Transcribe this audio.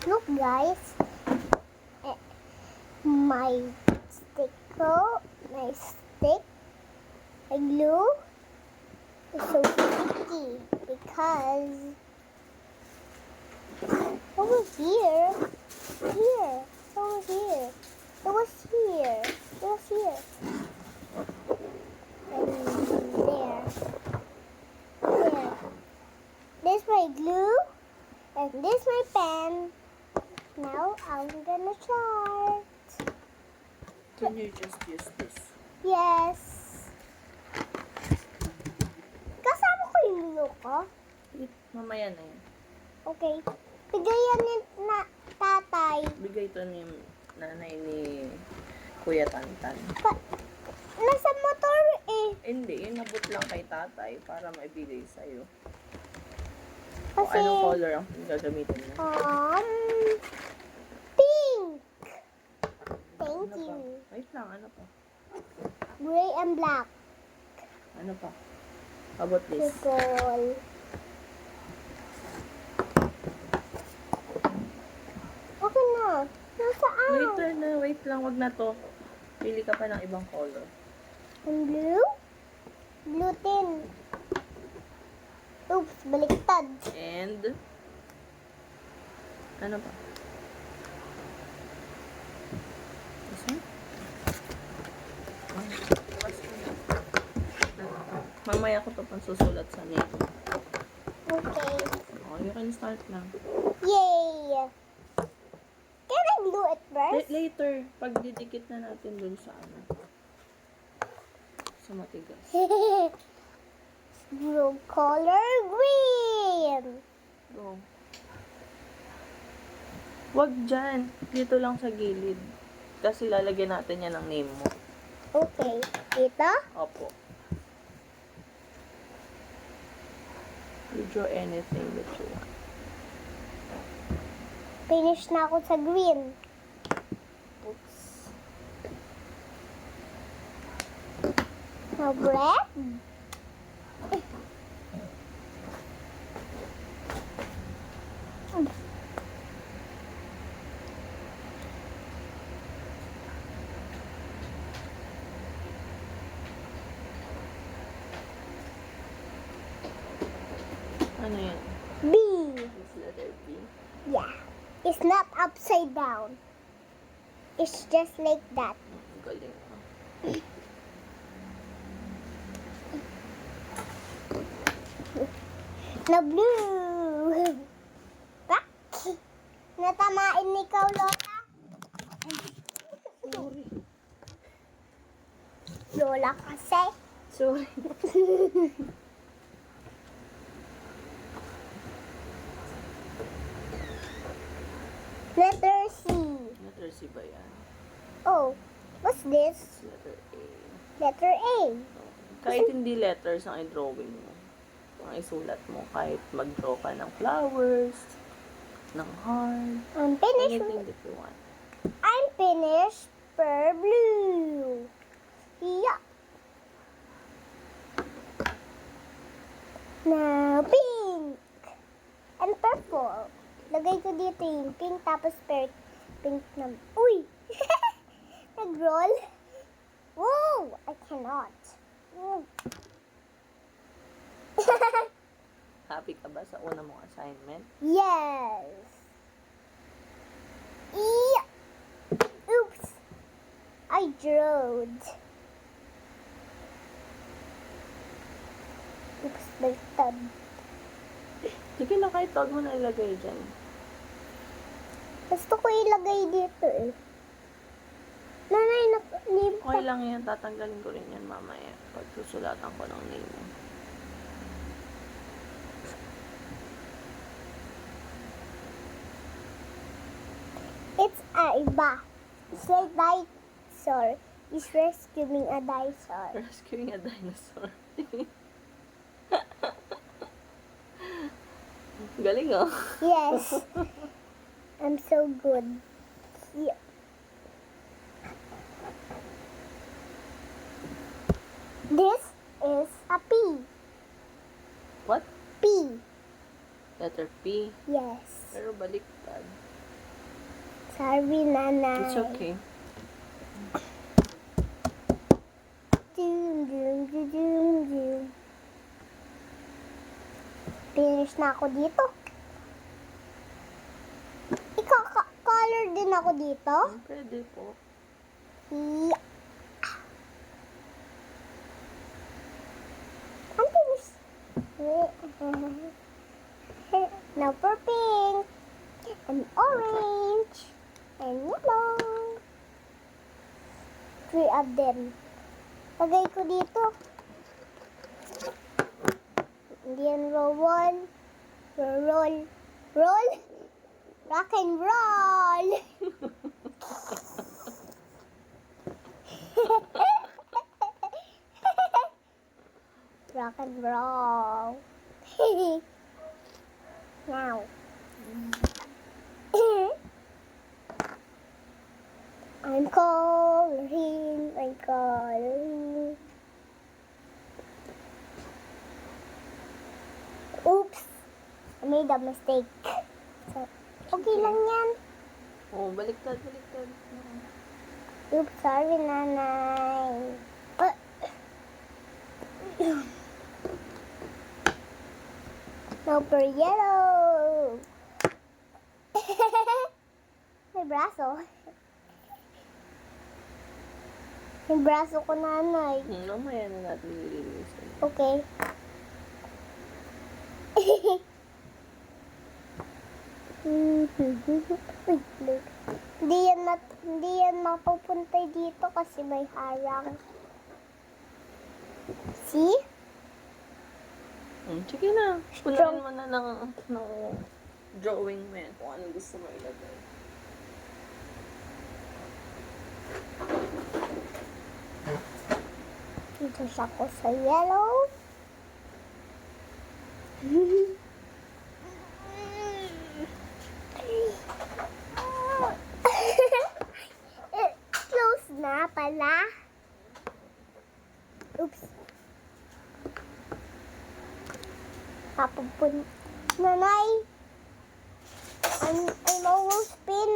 Look, guys. Eh, My my stick, my glue is so sticky because over here, over here, it was here, and there. This my glue, and this my pen. Now I'm gonna start. Can you just use this? Yes. Kasama ko yung glue ko. Mamaya na yan. Okay. Bigayan ni na tatay. Bigay ito ni nanay ni Kuya Tantan. Nasa motor eh. Hindi, inabot lang kay tatay para maibigay sa'yo. Kasi, Anong color ang gagamitin mo? Pink. Thank Ano pa? you. Wait lang, ano pa? Gray and black. Ano pa? How about this? Circle. Okay na. Nasaan? Later na, wait lang, wag na to. Pili ka pa ng ibang color. Ang blue? Blue tin. Oops, baliktad. And, ano pa? This one? Mamaya ko to pang susulat sa name. Okay. Oh, you can start na. Yay! Can I glue it first? Later, pag didikit na natin dun sa ano. Sa matigas. Blue color green. Go. Wag dyan. Dito lang sa gilid. Kasi lalagyan natin yan ng name mo. Okay. Ito? Opo. You draw anything that you want. Finish na ako sa green. Oops. Now red. Ano yan? B. This letter B. Yeah. It's not upside down. It's just like that. Galing mo. Na blue. Pak. Natamain ni ikaw, Lola. Sorry. Lola kasi. Sorry. Letter C. Letter C ba yan? Oh, what's this? Letter A. Letter A. Kahit hindi letters ang i-drawing mo. Ang isulat mo. Kahit mag-draw ka ng flowers, ng heart, I'm finished. anything that you want. I'm finished per blue. Yeah. Now pink. And purple. Lagay ko dito yung pink tapos pink na. Uy! Nag-roll. Whoa! I cannot. Whoa. Happy ka ba sa una mong assignment? Yes. Yeah. Oops. I drawed. Oops, baliktad. Sige na, kahit huwag mo na ilagay dyan. Gusto ko ilagay dito eh. Nanay, Okay lang yan, tatanggalin ko rin yan mamaya. Pag susulatan ko ng name mo. It's a iba. It's like dinosaur. It's rescuing a dinosaur. Rescuing a dinosaur. Galing oh. Yes. I'm so good. Yeah. This is a P. What? P. Letter P. Yes. Pero baliktad. Sorry, Nanay. It's okay. Doom, doom, doom, doom, doom. Finish na ako dito. Color din ako dito. Pwede po. Yeah. I'm finished. Now for pink. And orange. And yellow. 3 of them. Lagay ko dito. And then roll. Roll. Roll. Rock and roll. Rock and roll. Now. I'm coloring. Oops. I made a mistake. So, okay lang yan. Oh, baliktad. Oops, sorry, Nanay. Now for yellow. May braso. May braso ko, Nanay. Mamaya na natin nililisan. Okay. Wait, look. Hindi yan mapupunta dito kasi may harang. See? Sige na. Punuin mo na ng drawing mo yan kung anong gusto mo ilagay. Dito siya ko sa yellow. Close na pala. Oops. Nanay, I'm almost finished.